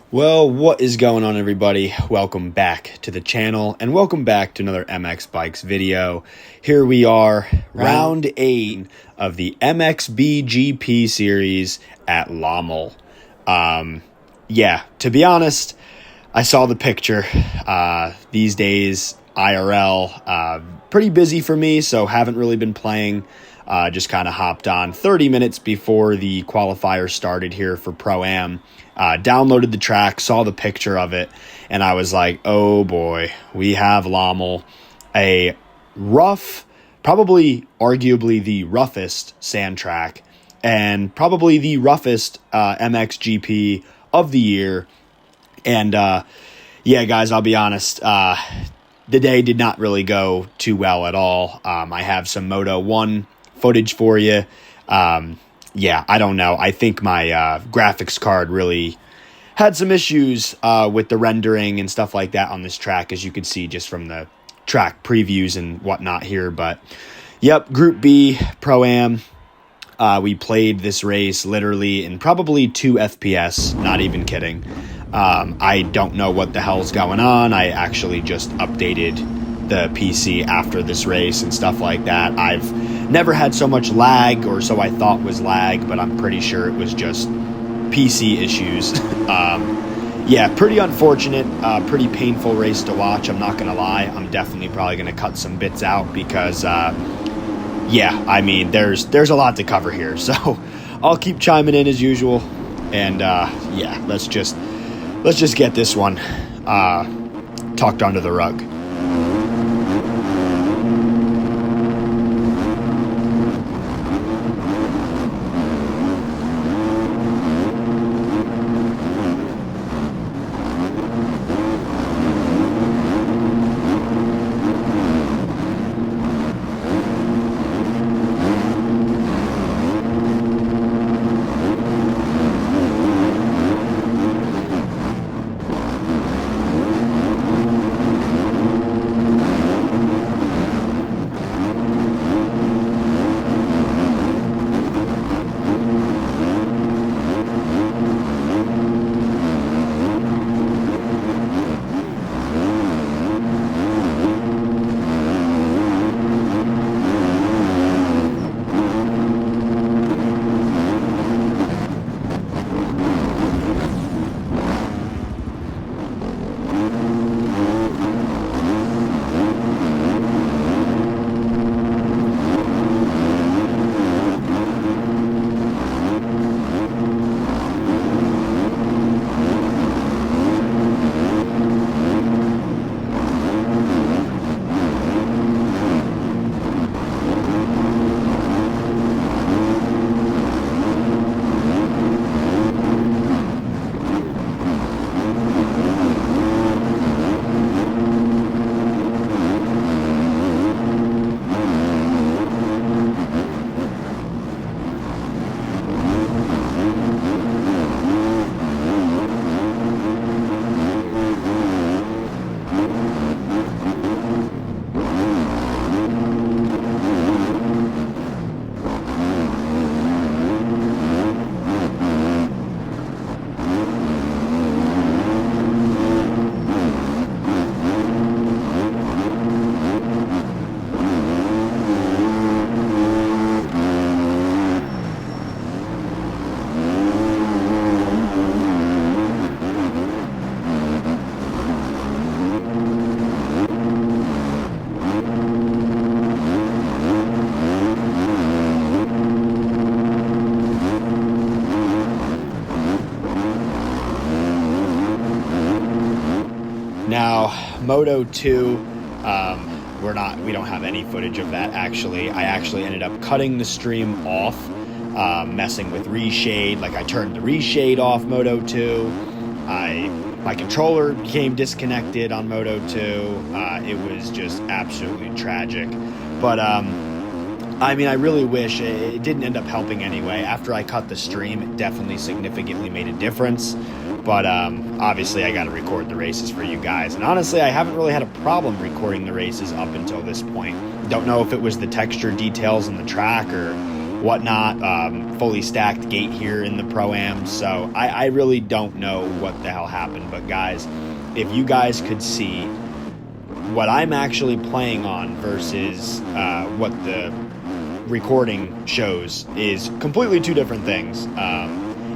Well, what is going on, everybody? Welcome back to the channel and welcome back to another MXBikes video. Here we are, round 8 of the MXGP series at Lommel. Yeah, to be honest, I saw the picture. These days, IRL, pretty busy for me, so haven't really been playing. Just kind of hopped on 30 minutes before the qualifier started here for Pro-Am. Downloaded the track, saw the picture of it, and I was like, oh boy, we have Lommel, a rough, probably arguably the roughest sand track, and probably the roughest MXGP of the year. And yeah, guys, I'll be honest, the day did not really go too well at all. I have some Moto 1 footage for you. Yeah, I don't know. I think my graphics card really had some issues with the rendering and stuff like that on this track, as you could see just from the track previews and whatnot here. But yep, Group B Pro-Am. We played this race literally in probably 2 FPS, not even kidding. I don't know what the hell's going on. I actually just updated the PC after this race and stuff like that. I've never had so much lag, or so I thought was lag, but I'm pretty sure it was just PC issues. Yeah, pretty unfortunate, pretty painful race to watch. I'm not gonna lie. I'm definitely probably gonna cut some bits out because yeah, I mean, there's a lot to cover here, so I'll keep chiming in as usual. And yeah, let's just get this one tucked under the rug. Now, Moto 2, we don't have any footage of that, actually. I actually ended up cutting the stream off, messing with reshade. Like, I turned the reshade off Moto 2. My controller became disconnected on Moto 2. It was just absolutely tragic. But, I mean, I really wish it didn't end up helping anyway. After I cut the stream, it definitely significantly made a difference. But obviously, I got to record the races for you guys. And honestly, I haven't really had a problem recording the races up until this point. Don't know if it was the texture details in the track or whatnot. Fully stacked gate here in the Pro-Am, so I really don't know what the hell happened. But guys, if you guys could see what I'm actually playing on versus what the recording shows is completely two different things.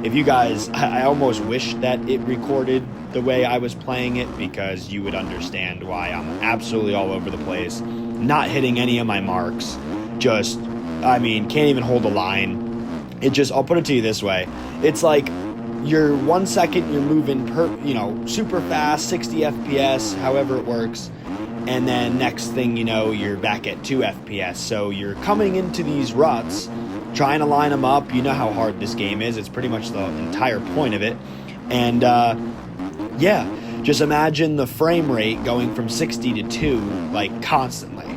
If you guys, I almost wish that it recorded the way I was playing it, because you would understand why I'm absolutely all over the place, not hitting any of my marks, just, I mean, can't even hold a line. It just, I'll put it to you this way, it's like you're 1 second you're moving super fast, 60 FPS, however it works, and then next thing you know, you're back at 2 FPS. So you're coming into these ruts, trying to line them up. You know how hard this game is. It's pretty much the entire point of it. And yeah, just imagine the frame rate going from 60 to 2, like, constantly.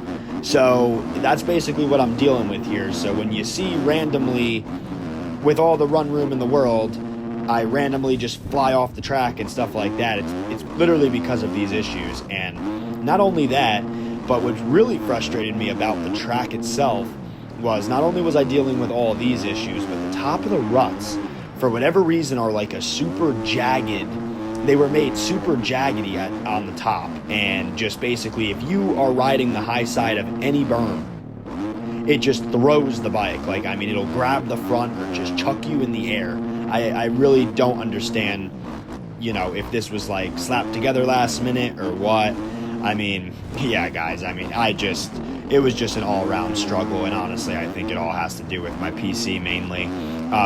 So that's basically what I'm dealing with here. So when you see randomly, with all the run room in the world, I randomly just fly off the track and stuff like that, it's literally because of these issues. And not only that, but what really frustrated me about the track itself was not only was I dealing with all these issues, but the top of the ruts, for whatever reason, are like a super jagged. They were made super jaggedy on the top, and just basically, if you are riding the high side of any berm, it just throws the bike. Like, I mean, it'll grab the front or just chuck you in the air. I really don't understand, if this was like slapped together last minute or what. I mean, yeah, guys, I mean, it was just an all-around struggle, and honestly, I think it all has to do with my PC mainly.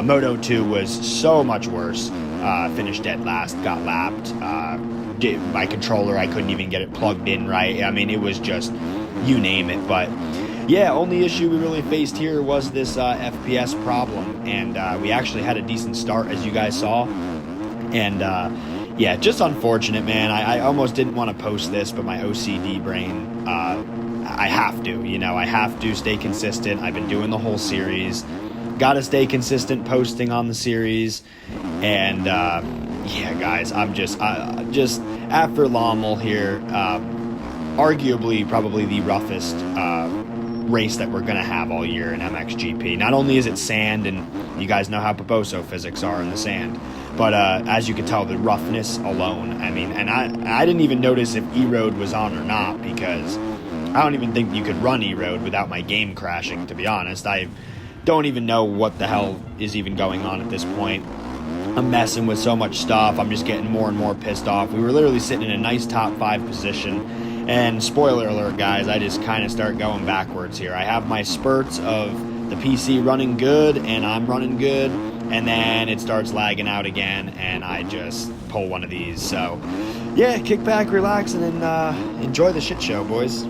Moto 2 was so much worse. Finished dead last, got lapped. My controller, I couldn't even get it plugged in right. I mean, it was just, you name it. But yeah, only issue we really faced here was this FPS problem, and we actually had a decent start, as you guys saw. And yeah, just unfortunate, man. I almost didn't want to post this, but my OCD brain, I have to, I have to stay consistent. I've been doing the whole series. Got to stay consistent posting on the series. And yeah, guys, I'm just after Lommel here, arguably probably the roughest race that we're going to have all year in MXGP. Not only is it sand, and you guys know how Poposo physics are in the sand, but as you can tell, the roughness alone, I mean, and I didn't even notice if E-Road was on or not, because I don't even think you could run E-Road without my game crashing, to be honest. I don't even know what the hell is even going on at this point. I'm messing with so much stuff. I'm just getting more and more pissed off. We were literally sitting in a nice top 5 position. And spoiler alert, guys, I just kind of start going backwards here. I have my spurts of the PC running good, and I'm running good, and then it starts lagging out again, and I just pull one of these. So, yeah, kick back, relax, and then enjoy the shit show, boys.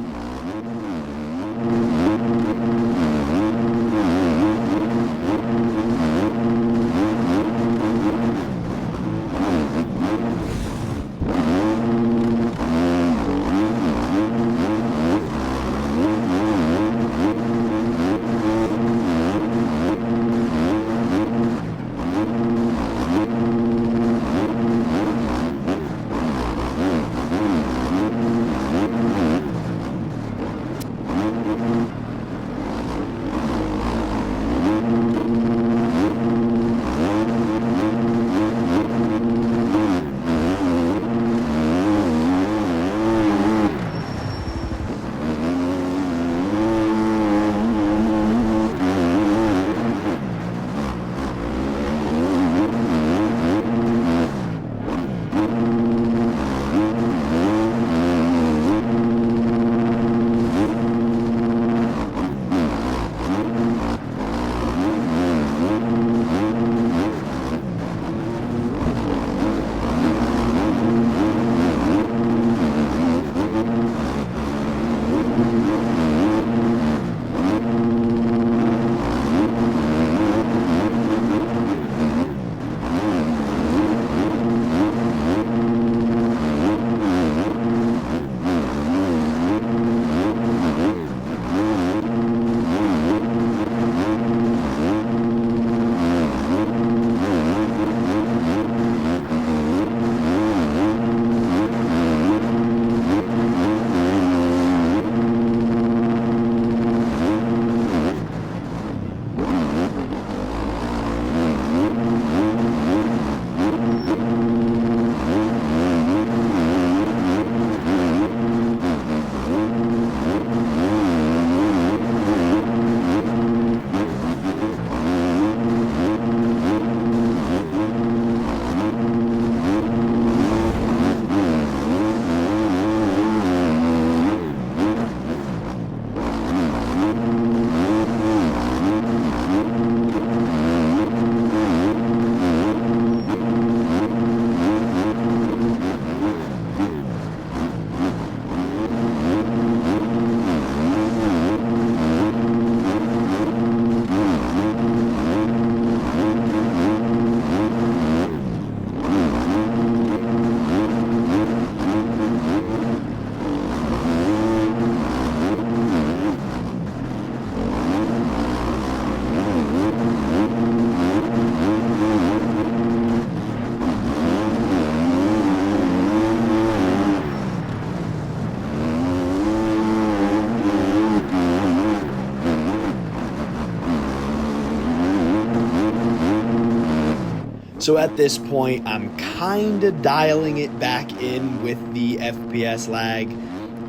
So at this point, I'm kind of dialing it back in with the FPS lag.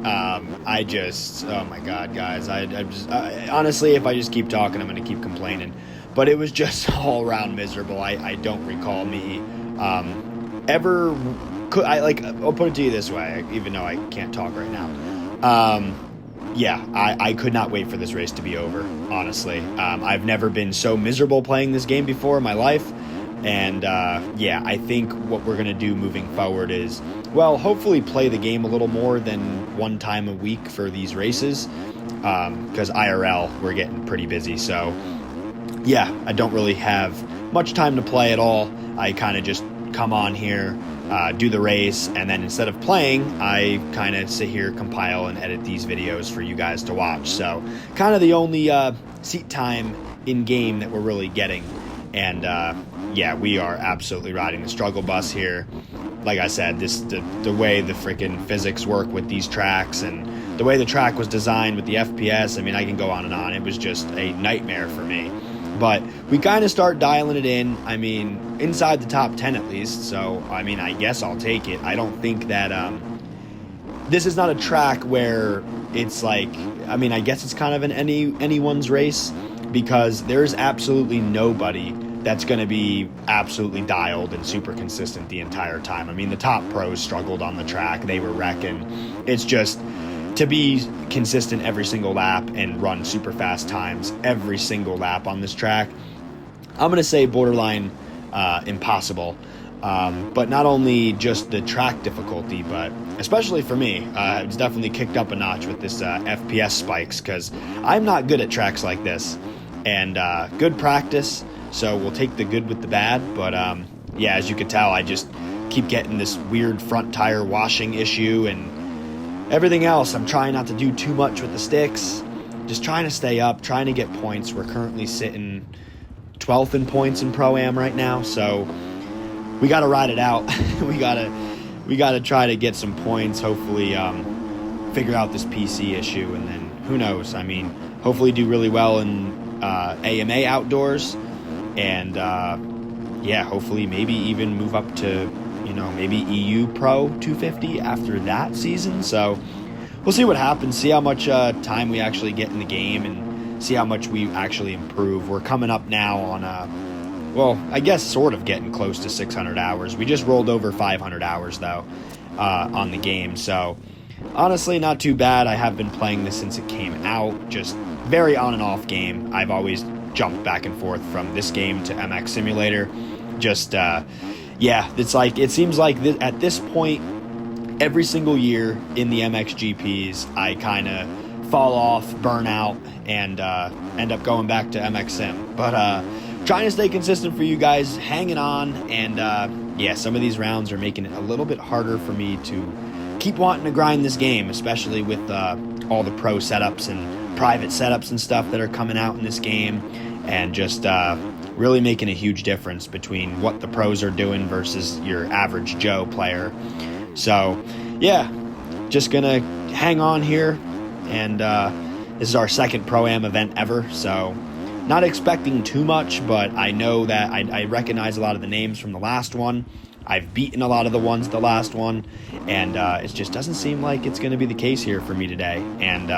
Oh my God, guys, honestly, if I just keep talking, I'm going to keep complaining. But it was just all around miserable. I don't recall me I'll put it to you this way, even though I can't talk right now. Yeah, I could not wait for this race to be over, honestly. I've never been so miserable playing this game before in my life. And yeah, I think what we're going to do moving forward is, well, hopefully play the game a little more than one time a week for these races. Because IRL, we're getting pretty busy. So yeah, I don't really have much time to play at all. I kind of just come on here, do the race, and then instead of playing, I kind of sit here, compile, and edit these videos for you guys to watch. So kind of the only seat time in game that we're really getting. And yeah, we are absolutely riding the struggle bus here. Like I said, the way the freaking physics work with these tracks and the way the track was designed with the FPS, I mean, I can go on and on. It was just a nightmare for me. But we kind of start dialing it in, I mean, inside the top 10 at least. So, I mean, I guess I'll take it. I don't think that this is not a track where it's like, I mean, I guess it's kind of an anyone's race, because there's absolutely nobody that's going to be absolutely dialed and super consistent the entire time. I mean, the top pros struggled on the track. They were wrecking. It's just to be consistent every single lap and run super fast times every single lap on this track, I'm going to say borderline impossible. But not only just the track difficulty, but especially for me, it's definitely kicked up a notch with this FPS spikes, because I'm not good at tracks like this. And good practice, so we'll take the good with the bad. But yeah, as you can tell, I just keep getting this weird front tire washing issue and everything else. I'm trying not to do too much with the sticks, just trying to stay up, trying to get points. We're currently sitting 12th in points in Pro-Am right now, so we got to ride it out. we got to try to get some points, hopefully figure out this PC issue, and then who knows, I mean, hopefully do really well in AMA outdoors, and yeah, hopefully maybe even move up to, you know, maybe EU Pro 250 after that season. So we'll see what happens, see how much time we actually get in the game, and see how much we actually improve. We're coming up now on well, I guess sort of getting close to 600 hours. We just rolled over 500 hours though on the game, so honestly not too bad. I have been playing this since it came out, just very on and off game. I've always jumped back and forth from this game to MX Simulator. Just yeah, it's like, it seems like at this point every single year in the MXGPs I kind of fall off, burn out, and end up going back to MX Sim. But trying to stay consistent for you guys, hanging on, and yeah, some of these rounds are making it a little bit harder for me to keep wanting to grind this game, especially with all the pro setups and private setups and stuff that are coming out in this game, and just really making a huge difference between what the pros are doing versus your average Joe player. So yeah, just gonna hang on here, and this is our second Pro-Am event ever, so not expecting too much, but I know that I recognize a lot of the names from the last one. I've beaten a lot of the ones the last one, and it just doesn't seem like it's going to be the case here for me today. And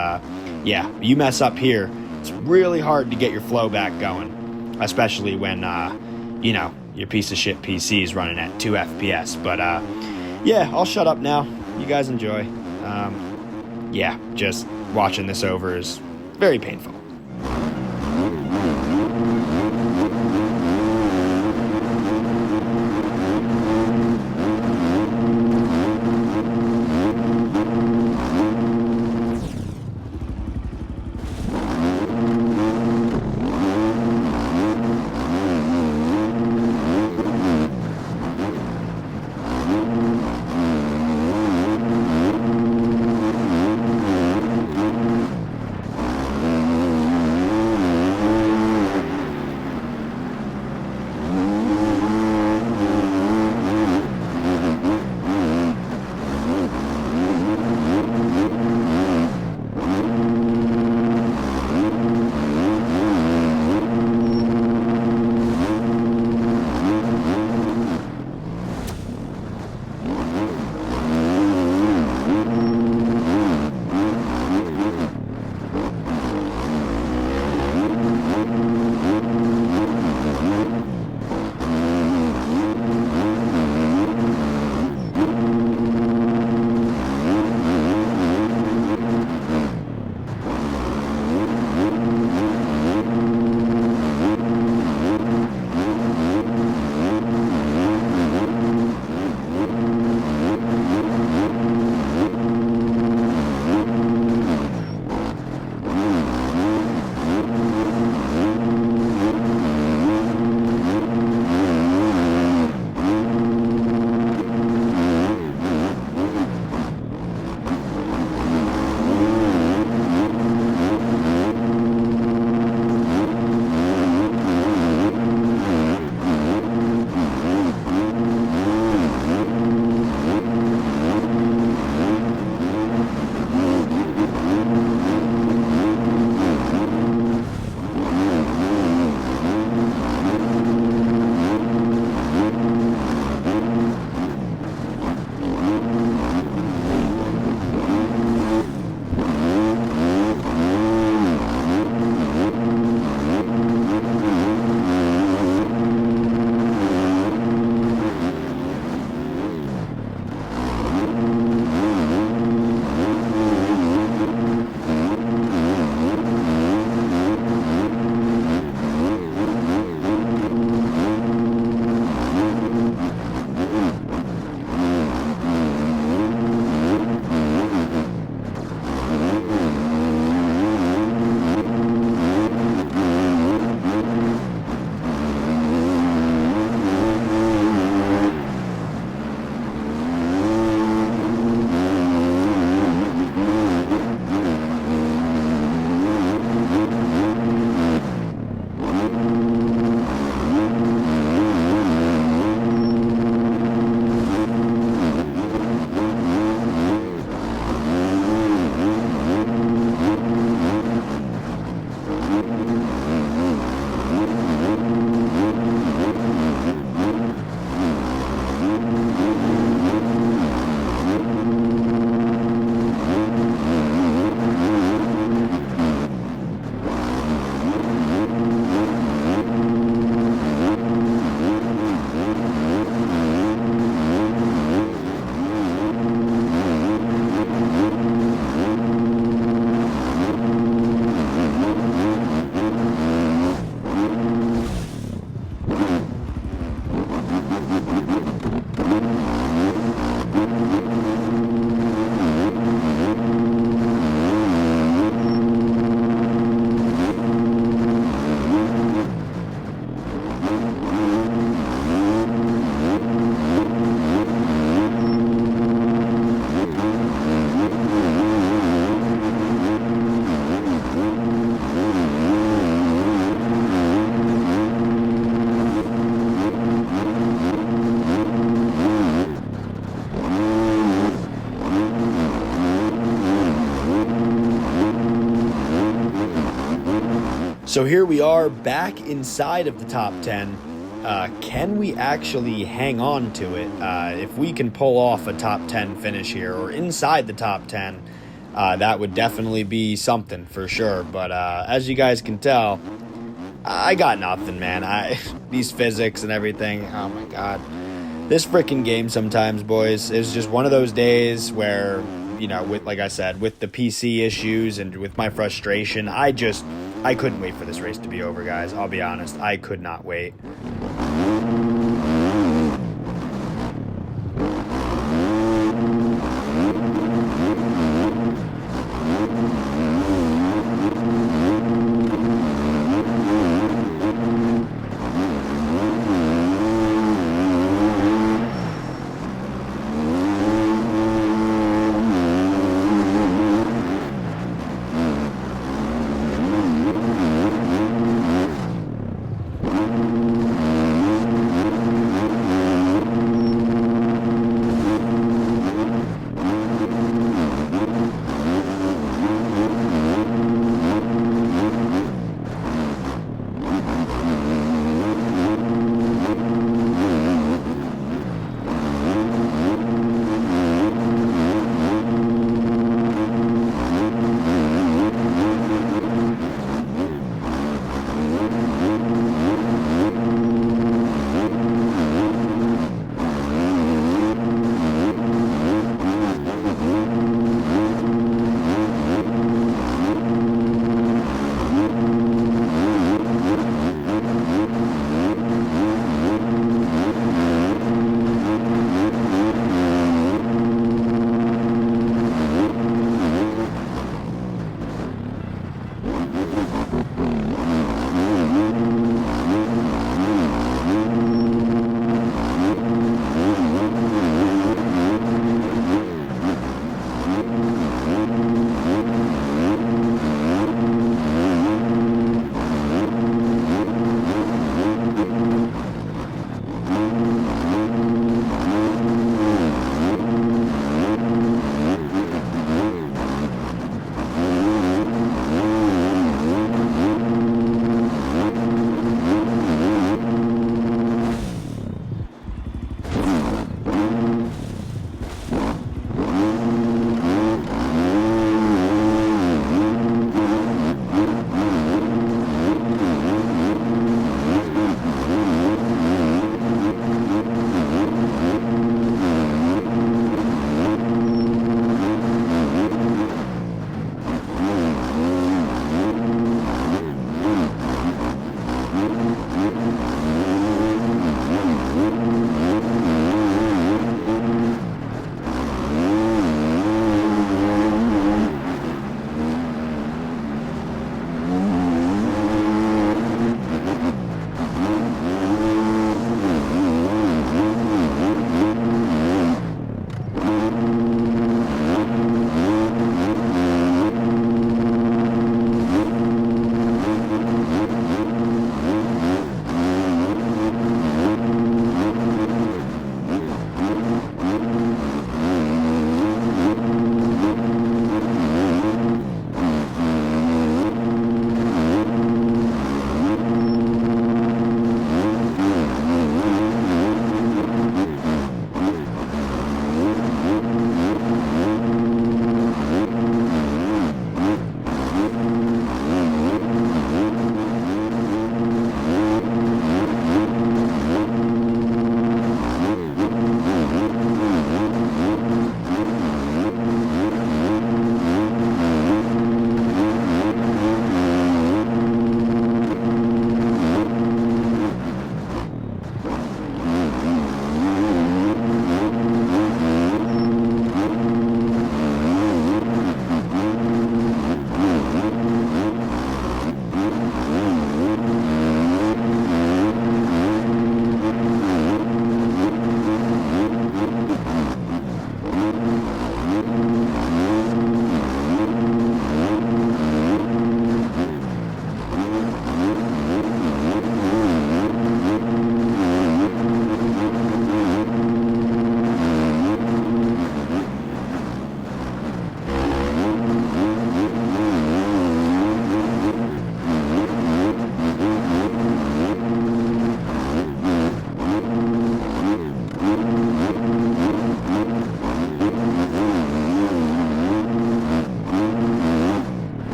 yeah, you mess up here, it's really hard to get your flow back going, especially when you know, your piece of shit PC is running at 2 FPS. But yeah, I'll shut up now. You guys enjoy. Yeah, just watching this over is very painful. So here we are back inside of the top 10. Can we actually hang on to it? If we can pull off a top 10 finish here or inside the top 10, that would definitely be something for sure. But as you guys can tell, I got nothing, man. These physics and everything, oh my god. This freaking game sometimes, boys, is just one of those days where, you know, with, like I said, with the PC issues and with my frustration, I couldn't wait for this race to be over, guys. I'll be honest, I could not wait.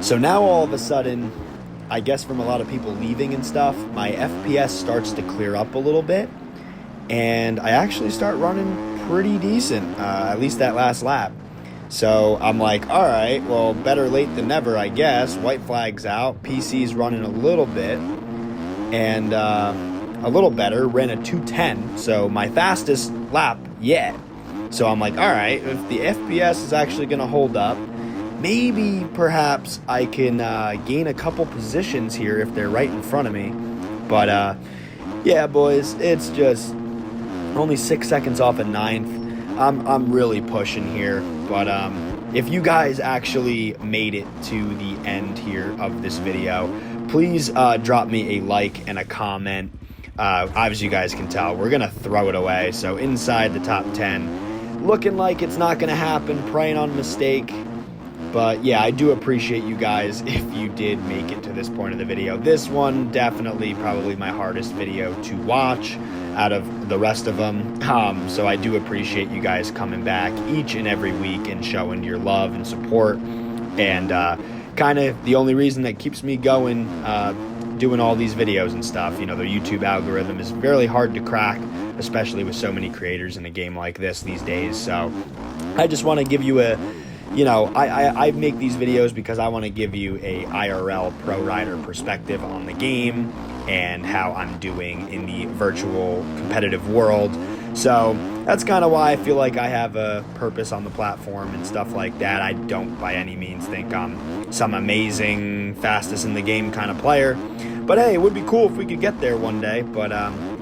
So now all of a sudden, I guess from a lot of people leaving and stuff, my FPS starts to clear up a little bit, and I actually start running pretty decent, at least that last lap. So I'm like, all right, well, better late than never, I guess. White flag's out, PC's running a little bit, and a little better, ran a 2:10, so my fastest lap yet. So I'm like, all right, if the FPS is actually going to hold up, maybe perhaps I can gain a couple positions here if they're right in front of me. But yeah, boys, it's just only 6 seconds off at ninth. I'm really pushing here. But if you guys actually made it to the end here of this video, please drop me a like and a comment. As you guys can tell, we're going to throw it away. So inside the top 10, looking like it's not going to happen, praying on a mistake. But yeah, I do appreciate you guys if you did make it to this point of the video. This one definitely probably my hardest video to watch out of the rest of them. So I do appreciate you guys coming back each and every week and showing your love and support. And kind of the only reason that keeps me going doing all these videos and stuff. You know, the YouTube algorithm is very hard to crack, especially with so many creators in a game like this these days. So I just want to give you a, you know, I make these videos because I want to give you a IRL pro rider perspective on the game and how I'm doing in the virtual competitive world. So that's kind of why I feel like I have a purpose on the platform and stuff like that. I don't by any means think I'm some amazing fastest in the game kind of player, but hey, it would be cool if we could get there one day. But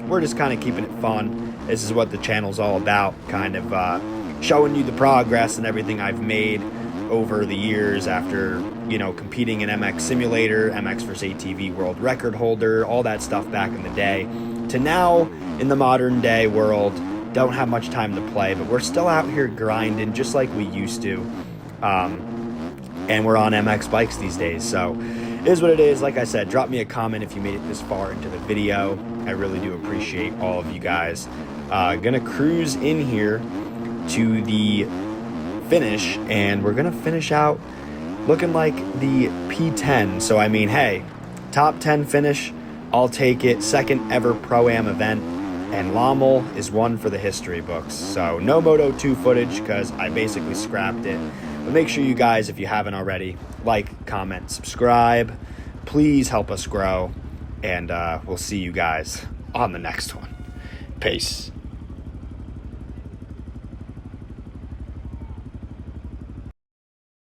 we're just kind of keeping it fun. This is what the channel's all about, kind of showing you the progress and everything I've made over the years after, you know, competing in MX Simulator, MX vs ATV world record holder, all that stuff back in the day, to now in the modern day world. Don't have much time to play, but we're still out here grinding just like we used to. And we're on Mxbikes these days, so it is what it is. Like I said, drop me a comment if you made it this far into the video. I really do appreciate all of you guys. Gonna cruise in here to the finish, and we're gonna finish out looking like the P10. So I mean, hey, top 10 finish, I'll take it. Second ever Pro-Am event, and Lommel is one for the history books. So no Moto 2 footage because I basically scrapped it. But make sure you guys, if you haven't already, like, comment, subscribe. Please help us grow, and we'll see you guys on the next one. Peace.